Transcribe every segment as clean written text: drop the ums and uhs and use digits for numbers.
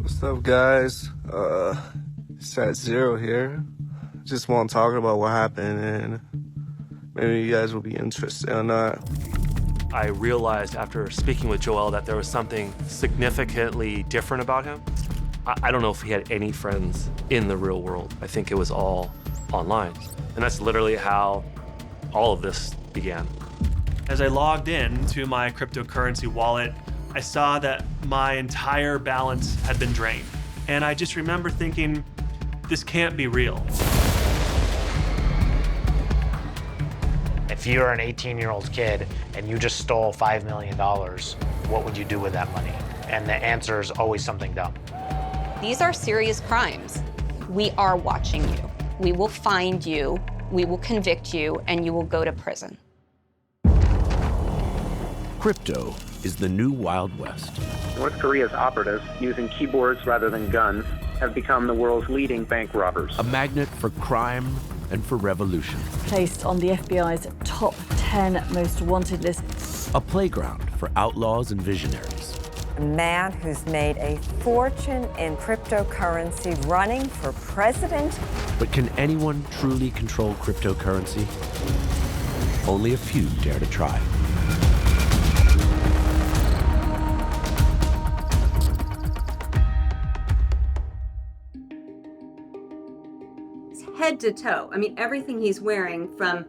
What's up, guys? It's at Zero here. Just want to talk about what happened, and maybe you guys will be interested or not. I realized after speaking with Joel that there was something significantly different about him. I don't know if he had any friends in the real world. I think it was all online. And that's literally how all of this began. As I logged in to my cryptocurrency wallet, I saw that my entire balance had been drained. And I just remember thinking, this can't be real. If you're an 18-year-old kid and you just stole $5 million, what would you do with that money? And the answer is always something dumb. These are serious crimes. We are watching you. We will find you, we will convict you, and you will go to prison. Crypto is the new Wild West. North Korea's operatives, using keyboards rather than guns, have become the world's leading bank robbers. A magnet for crime and for revolution. Placed on the FBI's top 10 most wanted list. A playground for outlaws and visionaries. A man who's made a fortune in cryptocurrency running for president. But can anyone truly control cryptocurrency? Only a few dare to try. Head to toe. I mean, everything he's wearing, from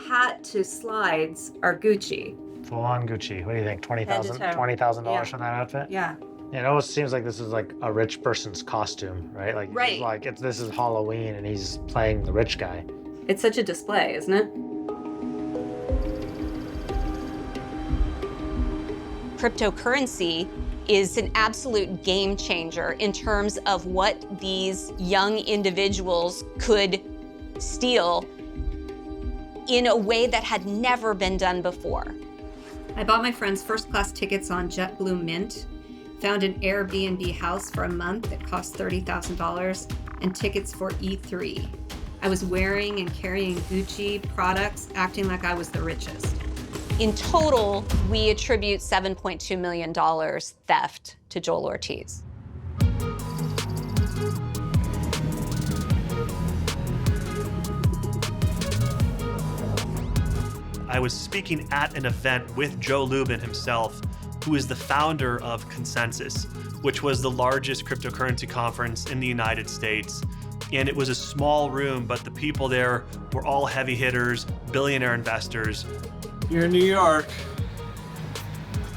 hat to slides, are Gucci. Full on Gucci. What do you think? $20,000 Yeah. for that outfit? Yeah. It almost seems like this is like a rich person's costume, right? Like, Right. This is Halloween and he's playing the rich guy. It's such a display, isn't it? Cryptocurrency is an absolute game changer in terms of what these young individuals could steal in a way that had never been done before. I bought my friend's first class tickets on JetBlue Mint, found an Airbnb house for a month that cost $30,000, and tickets for E3. I was wearing and carrying Gucci products, acting like I was the richest. In total, we attribute $7.2 million theft to Joel Ortiz. I was speaking at an event with Joe Lubin himself, who is the founder of Consensus, which was the largest cryptocurrency conference in the United States. And it was a small room, but the people there were all heavy hitters, billionaire investors. Here in New York,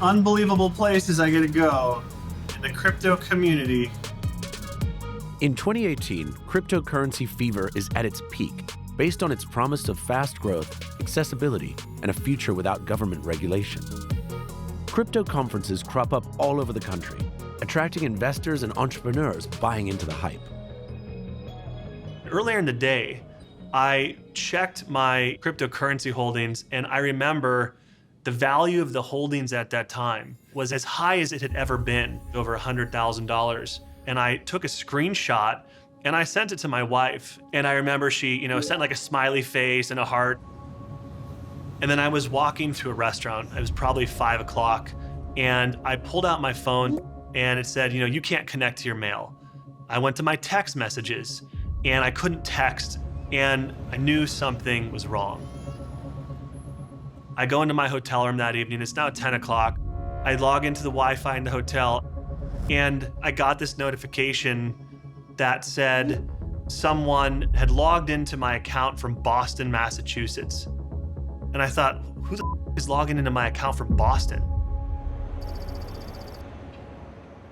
unbelievable places I get to go in the crypto community. In 2018, cryptocurrency fever is at its peak, based on its promise of fast growth, accessibility, and a future without government regulation. Crypto conferences crop up all over the country, attracting investors and entrepreneurs buying into the hype. Earlier in the day, I checked my cryptocurrency holdings, and I remember the value of the holdings at that time was as high as it had ever been, over $100,000. And I took a screenshot and I sent it to my wife. And I remember she, sent like a smiley face and a heart. And then I was walking through a restaurant. It was probably 5 o'clock. And I pulled out my phone and it said, you can't connect to your mail. I went to my text messages and I couldn't text. And I knew something was wrong. I go into my hotel room that evening. It's now 10 o'clock. I log into the Wi-Fi in the hotel, and I got this notification that said someone had logged into my account from Boston, Massachusetts. And I thought, who the is logging into my account from Boston?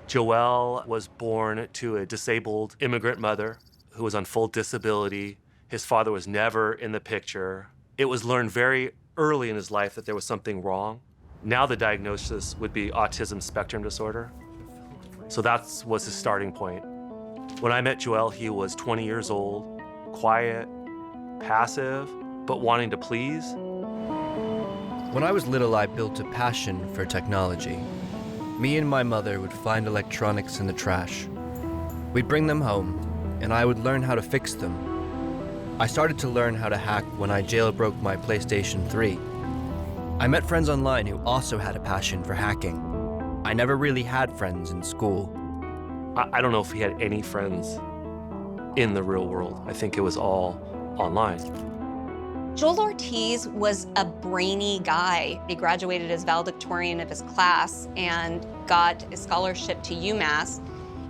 Joel was born to a disabled immigrant mother who was on full disability. His father was never in the picture. It was learned very early in his life that there was something wrong. Now the diagnosis would be autism spectrum disorder. So that was his starting point. When I met Joel, he was 20 years old, quiet, passive, but wanting to please. When I was little, I built a passion for technology. Me and my mother would find electronics in the trash. We'd bring them home, and I would learn how to fix them. I started to learn how to hack when I jailbroke my PlayStation 3. I met friends online who also had a passion for hacking. I never really had friends in school. I don't know if he had any friends in the real world. I think it was all online. Joel Ortiz was a brainy guy. He graduated as valedictorian of his class and got a scholarship to UMass.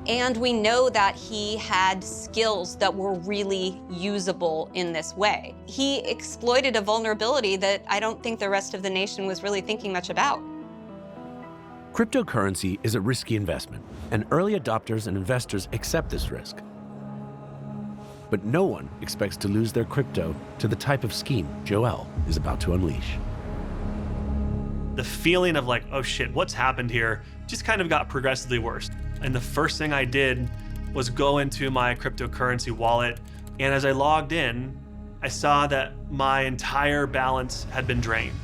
And we know that he had skills that were really usable in this way. He exploited a vulnerability that I don't think the rest of the nation was really thinking much about. Cryptocurrency is a risky investment, and early adopters and investors accept this risk. But no one expects to lose their crypto to the type of scheme Joel is about to unleash. The feeling of like, oh shit, what's happened here, just kind of got progressively worse. And the first thing I did was go into my cryptocurrency wallet. And as I logged in, I saw that my entire balance had been drained.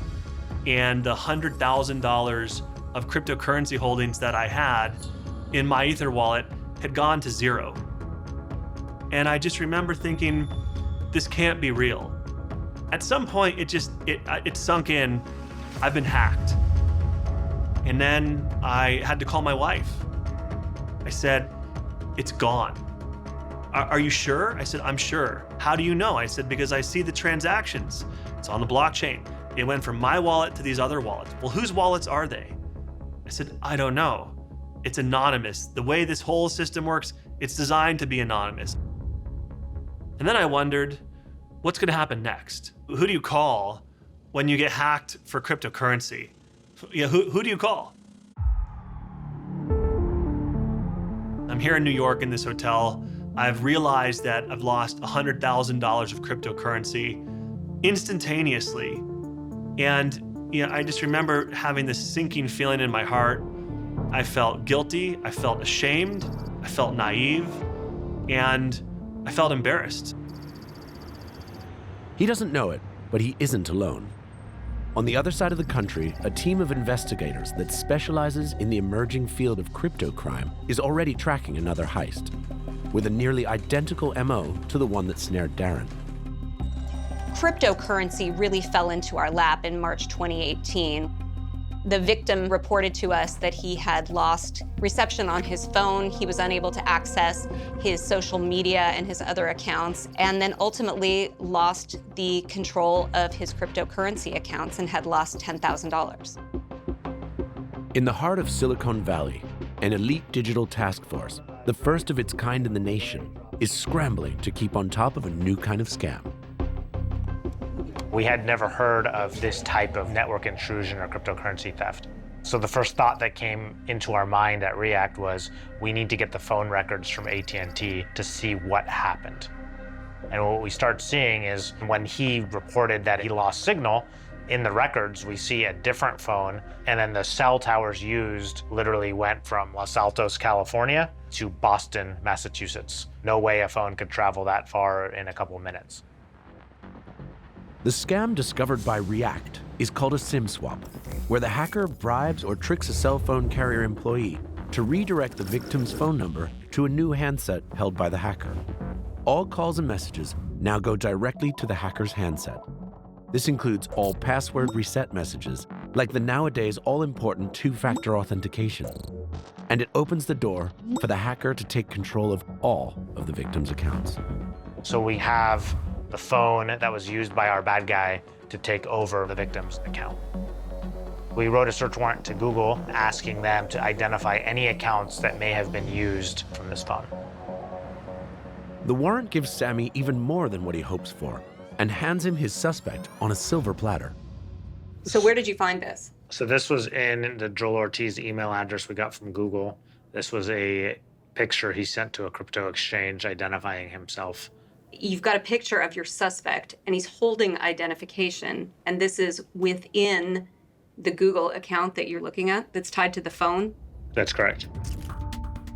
And the $100,000 of cryptocurrency holdings that I had in my Ether wallet had gone to zero. And I just remember thinking, this can't be real. At some point, it sunk in, I've been hacked. And then I had to call my wife. I said, it's gone. Are you sure? I said, I'm sure. How do you know? I said, because I see the transactions. It's on the blockchain. It went from my wallet to these other wallets. Well, whose wallets are they? I said, I don't know. It's anonymous. The way this whole system works, it's designed to be anonymous. And then I wondered, what's gonna happen next? Who do you call when you get hacked for cryptocurrency? Yeah, who do you call? I'm here in New York in this hotel. I've realized that I've lost $100,000 of cryptocurrency instantaneously. And I just remember having this sinking feeling in my heart. I felt guilty, I felt ashamed, I felt naive, and I felt embarrassed. He doesn't know it, but he isn't alone. On the other side of the country, a team of investigators that specializes in the emerging field of crypto crime is already tracking another heist, with a nearly identical MO to the one that snared Darren. Cryptocurrency really fell into our lap in March 2018. The victim reported to us that he had lost reception on his phone. He was unable to access his social media and his other accounts, and then ultimately lost the control of his cryptocurrency accounts and had lost $10,000. In the heart of Silicon Valley, an elite digital task force, the first of its kind in the nation, is scrambling to keep on top of a new kind of scam. We had never heard of this type of network intrusion or cryptocurrency theft. So the first thought that came into our mind at React was, we need to get the phone records from AT&T to see what happened. And what we start seeing is when he reported that he lost signal, in the records we see a different phone, and then the cell towers used literally went from Los Altos, California to Boston, Massachusetts. No way a phone could travel that far in a couple of minutes. The scam discovered by React is called a SIM swap, where the hacker bribes or tricks a cell phone carrier employee to redirect the victim's phone number to a new handset held by the hacker. All calls and messages now go directly to the hacker's handset. This includes all password reset messages, like the nowadays all-important two-factor authentication. And it opens the door for the hacker to take control of all of the victim's accounts. So we have the phone that was used by our bad guy to take over the victim's account. We wrote a search warrant to Google asking them to identify any accounts that may have been used from this phone. The warrant gives Sammy even more than what he hopes for and hands him his suspect on a silver platter. So where did you find this? So this was in the Joel Ortiz email address we got from Google. This was a picture he sent to a crypto exchange identifying himself. You've got a picture of your suspect, and he's holding identification, and this is within the Google account that you're looking at that's tied to the phone? That's correct.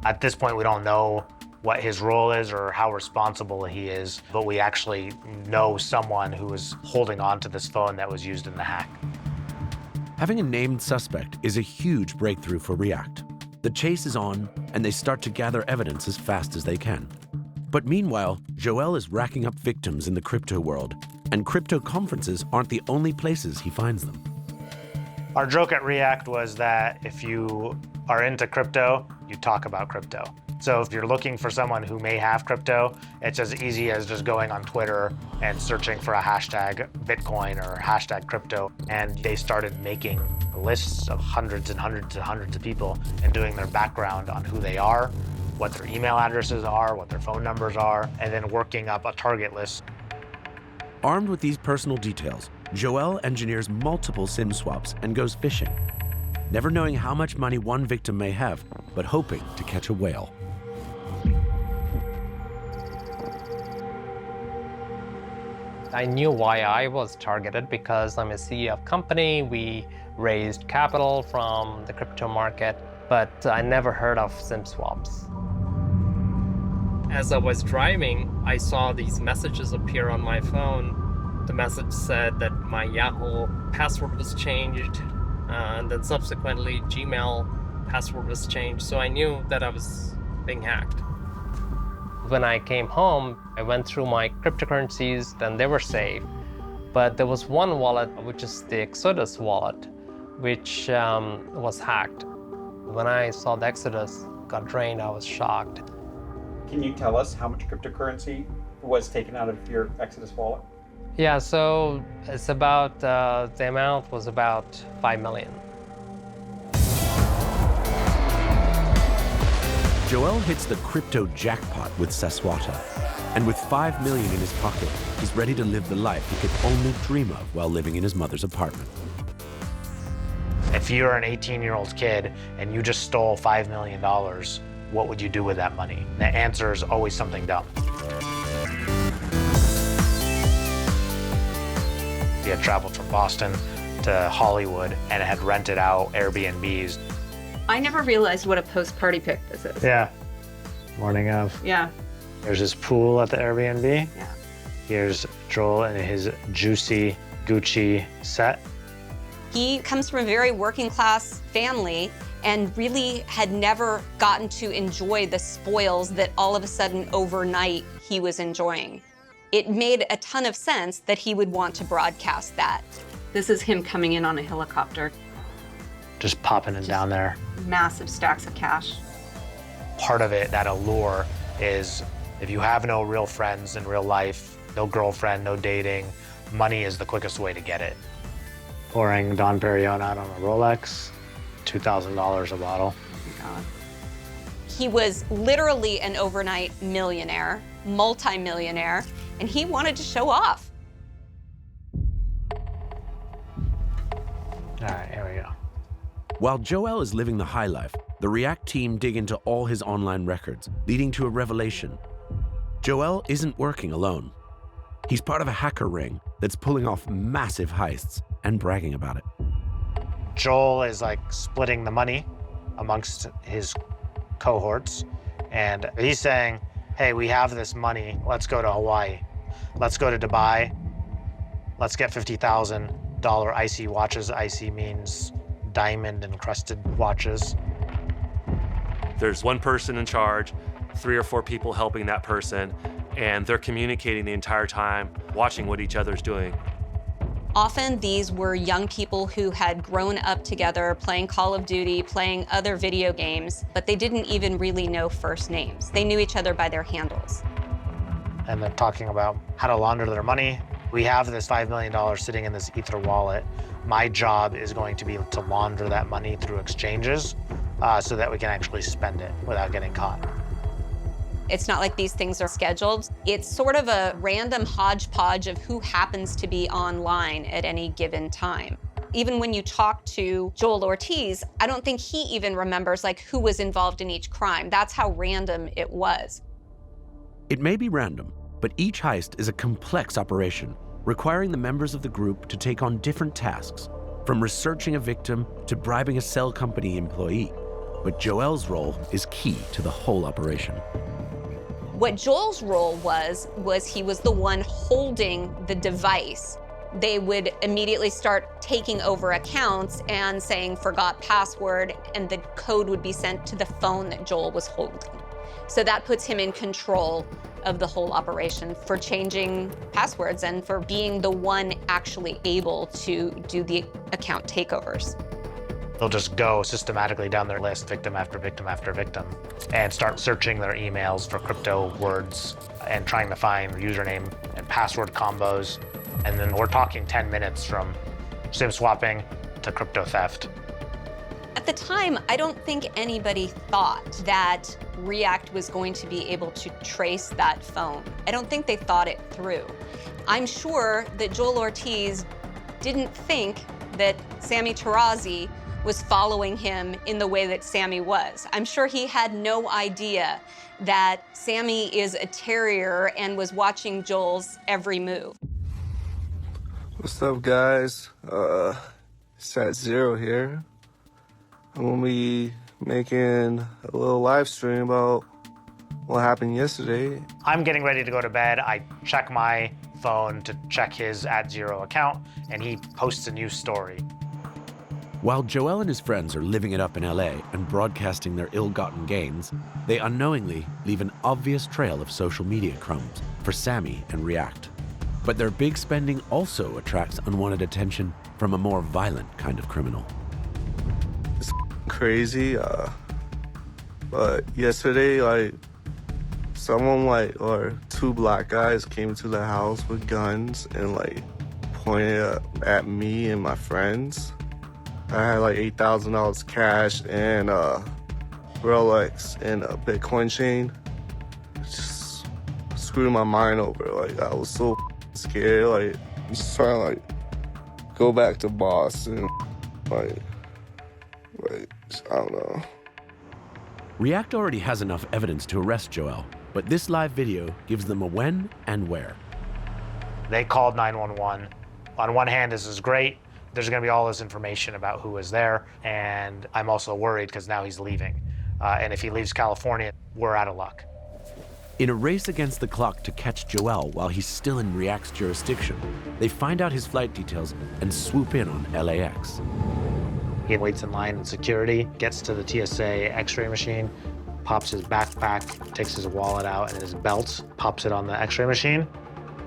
At this point, we don't know what his role is or how responsible he is, but we actually know someone who was holding on to this phone that was used in the hack. Having a named suspect is a huge breakthrough for React. The chase is on, and they start to gather evidence as fast as they can. But meanwhile, Joel is racking up victims in the crypto world, and crypto conferences aren't the only places he finds them. Our joke at React was that if you are into crypto, you talk about crypto. So if you're looking for someone who may have crypto, it's as easy as just going on Twitter and searching for a hashtag Bitcoin or hashtag crypto. And they started making lists of hundreds and hundreds and hundreds of people and doing their background on who they are, what their email addresses are, what their phone numbers are, and then working up a target list. Armed with these personal details, Joel engineers multiple SIM swaps and goes fishing, never knowing how much money one victim may have, but hoping to catch a whale. I knew why I was targeted because I'm a CEO of company. We raised capital from the crypto market, but I never heard of SIM swaps. As I was driving, I saw these messages appear on my phone. The message said that my Yahoo password was changed, and then subsequently Gmail password was changed, so I knew that I was being hacked. When I came home, I went through my cryptocurrencies, then they were safe. But there was one wallet, which is the Exodus wallet, which was hacked. When I saw the Exodus got drained, I was shocked. Can you tell us how much cryptocurrency was taken out of your Exodus wallet? Yeah, so it's about, the amount was about 5 million. Joel hits the crypto jackpot with Saswata, and with 5 million in his pocket, he's ready to live the life he could only dream of while living in his mother's apartment. If you're an 18-year-old kid and you just stole $5 million, what would you do with that money? The answer is always something dumb. He had traveled from Boston to Hollywood and had rented out Airbnbs. I never realized what a post-party pic this is. Yeah. Morning of. Yeah. There's his pool at the Airbnb. Yeah. Here's Joel and his juicy Gucci set. He comes from a very working class family and really had never gotten to enjoy the spoils that all of a sudden overnight he was enjoying. It made a ton of sense that he would want to broadcast that. This is him coming in on a helicopter. Just popping it down there. Massive stacks of cash. Part of it, that allure, is if you have no real friends in real life, no girlfriend, no dating, money is the quickest way to get it. Pouring Dom Perignon out on a Rolex, $2,000 a bottle. Oh my God. He was literally an overnight millionaire, multi-millionaire, and he wanted to show off. All right, here we go. While Joel is living the high life, the React team dig into all his online records, leading to a revelation. Joel isn't working alone. He's part of a hacker ring that's pulling off massive heists and bragging about it. Joel is like splitting the money amongst his cohorts, and he's saying, hey, we have this money, let's go to Hawaii. Let's go to Dubai. Let's get $50,000 icy watches. Icy means diamond encrusted watches. There's one person in charge, 3 or 4 people helping that person, and they're communicating the entire time, watching what each other's doing. Often these were young people who had grown up together playing Call of Duty, playing other video games, but they didn't even really know first names. They knew each other by their handles. And they're talking about how to launder their money. We have this $5 million sitting in this Ether wallet. My job is going to be to launder that money through exchanges so that we can actually spend it without getting caught. It's not like these things are scheduled. It's sort of a random hodgepodge of who happens to be online at any given time. Even when you talk to Joel Ortiz, I don't think he even remembers like who was involved in each crime. That's how random it was. It may be random, but each heist is a complex operation, requiring the members of the group to take on different tasks, from researching a victim to bribing a cell company employee. But Joel's role is key to the whole operation. What Joel's role was he was the one holding the device. They would immediately start taking over accounts and saying forgot password, and the code would be sent to the phone that Joel was holding. So that puts him in control of the whole operation for changing passwords and for being the one actually able to do the account takeovers. They'll just go systematically down their list, victim after victim after victim, and start searching their emails for crypto words and trying to find username and password combos. And then we're talking 10 minutes from SIM swapping to crypto theft. At the time, I don't think anybody thought that React was going to be able to trace that phone. I don't think they thought it through. I'm sure that Joel Ortiz didn't think that Sammy Tarazi was following him in the way that Sammy was. I'm sure he had no idea that Sammy is a terrier and was watching Joel's every move. What's up, guys? It's at Zero here. I'm gonna be making a little live stream about what happened yesterday. I'm getting ready to go to bed. I check my phone to check his @Zero account, and he posts a new story. While Joel and his friends are living it up in LA and broadcasting their ill-gotten gains, they unknowingly leave an obvious trail of social media crumbs for Sammy and React. But their big spending also attracts unwanted attention from a more violent kind of criminal. It's crazy, but yesterday, someone or two black guys came to the house with guns and pointed at me and my friends. I had $8,000 cash and Rolex and a Bitcoin chain. It just screwed my mind over. I was so scared. Just trying to go back to Boston. I don't know. React already has enough evidence to arrest Joel, but this live video gives them a when and where. They called 911. On one hand, this is great. There's going to be all this information about who was there, and I'm also worried because now he's leaving. And if he leaves California, we're out of luck. In a race against the clock to catch Joel while he's still in React's jurisdiction, they find out his flight details and swoop in on LAX. He waits in line in security, gets to the TSA x-ray machine, pops his backpack, takes his wallet out and his belt, pops it on the x-ray machine.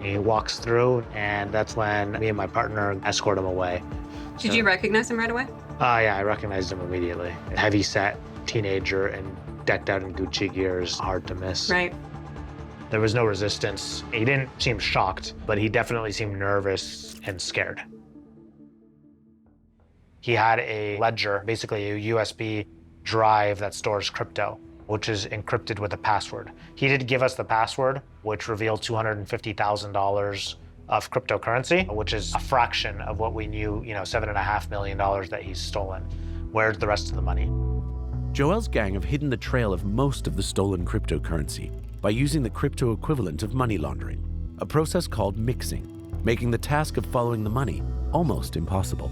He walks through, and that's when me and my partner escort him away. Did you recognize him right away? Yeah, I recognized him immediately. Heavy-set teenager and decked out in Gucci gears, hard to miss. Right. There was no resistance. He didn't seem shocked, but he definitely seemed nervous and scared. He had a ledger, basically a USB drive that stores crypto, which is encrypted with a password. He did give us the password, which revealed $250,000 of cryptocurrency, which is a fraction of what we knew, $7.5 million that he's stolen. Where's the rest of the money? Joel's gang have hidden the trail of most of the stolen cryptocurrency by using the crypto equivalent of money laundering, a process called mixing, making the task of following the money almost impossible.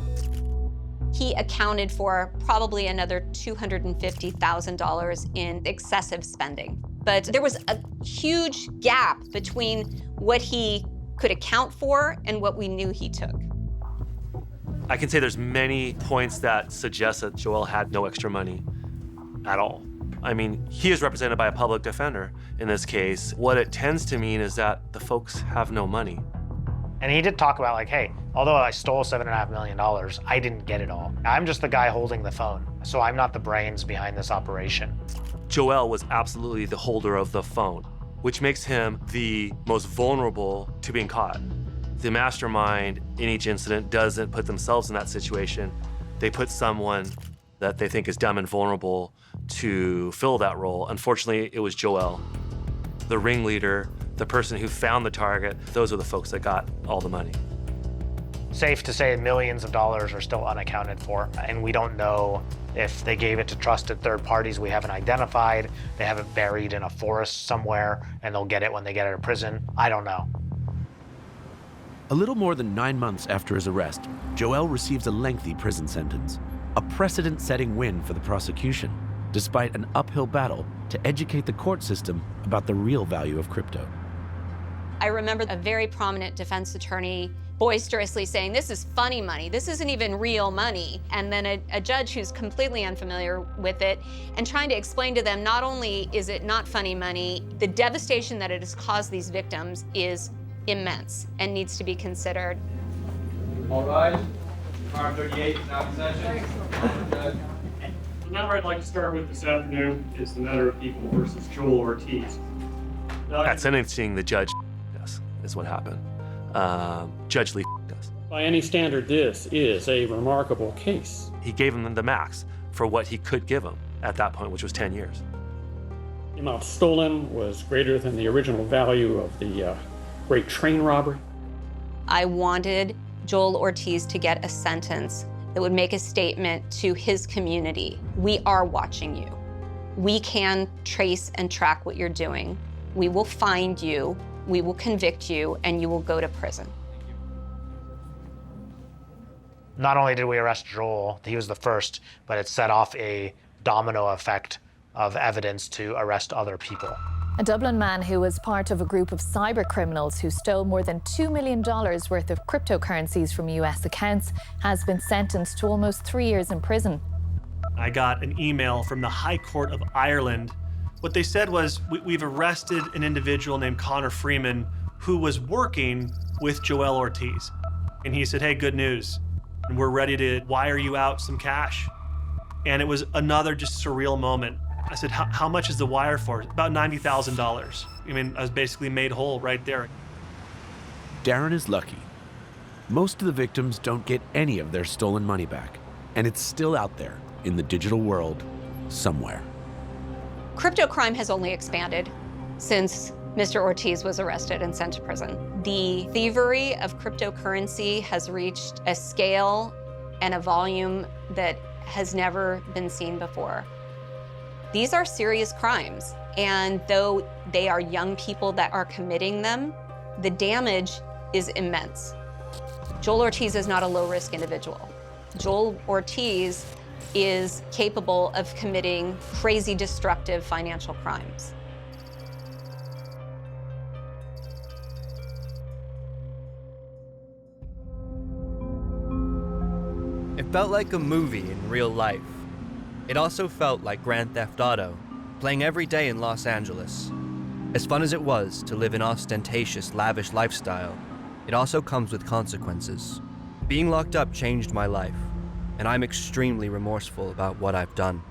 He accounted for probably another $250,000 in excessive spending. But there was a huge gap between what he could account for and what we knew he took. I can say there's many points that suggest that Joel had no extra money at all. I mean, he is represented by a public defender in this case. What it tends to mean is that the folks have no money. And he did talk about hey, although I stole $7.5 million, I didn't get it all. I'm just the guy holding the phone, so I'm not the brains behind this operation. Joel was absolutely the holder of the phone, which makes him the most vulnerable to being caught. The mastermind in each incident doesn't put themselves in that situation. They put someone that they think is dumb and vulnerable to fill that role. Unfortunately, it was Joel, the ringleader, the person who found the target. Those are the folks that got all the money. Safe to say millions of dollars are still unaccounted for, and we don't know if they gave it to trusted third parties we haven't identified, they have it buried in a forest somewhere, and they'll get it when they get out of prison. I don't know. A little more than 9 months after his arrest, Joel receives a lengthy prison sentence, a precedent-setting win for the prosecution, despite an uphill battle to educate the court system about the real value of crypto. I remember a very prominent defense attorney boisterously saying, this is funny money, this isn't even real money. And then a judge who's completely unfamiliar with it and trying to explain to them, not only is it not funny money, the devastation that it has caused these victims is immense and needs to be considered. All right. Car 38 is now in session. The number I'd like to start with this afternoon is the matter of people versus Joel Ortiz. At sentencing, the judge us, is what happened. Judge Lee us. By any standard, this is a remarkable case. He gave him the max for what he could give him at that point, which was 10 years. The amount stolen was greater than the original value of the great train robbery. I wanted Joel Ortiz to get a sentence that would make a statement to his community. We are watching you. We can trace and track what you're doing. We will find you, we will convict you, and you will go to prison. Not only did we arrest Joel, he was the first, but it set off a domino effect of evidence to arrest other people. A Dublin man who was part of a group of cyber criminals who stole more than $2 million worth of cryptocurrencies from US accounts has been sentenced to almost 3 years in prison. I got an email from the High Court of Ireland. What they said was, we've arrested an individual named Connor Freeman who was working with Joel Ortiz. And he said, hey, good news. And we're ready to wire you out some cash. And it was another just surreal moment. I said, how much is the wire for? About $90,000. I mean, I was basically made whole right there. Darren is lucky. Most of the victims don't get any of their stolen money back, and it's still out there in the digital world somewhere. Crypto crime has only expanded since Mr. Ortiz was arrested and sent to prison. The thievery of cryptocurrency has reached a scale and a volume that has never been seen before. These are serious crimes, and though they are young people that are committing them, the damage is immense. Joel Ortiz is not a low-risk individual. Joel Ortiz is capable of committing crazy, destructive financial crimes. It felt like a movie in real life. It also felt like Grand Theft Auto, playing every day in Los Angeles. As fun as it was to live an ostentatious, lavish lifestyle, it also comes with consequences. Being locked up changed my life, and I'm extremely remorseful about what I've done.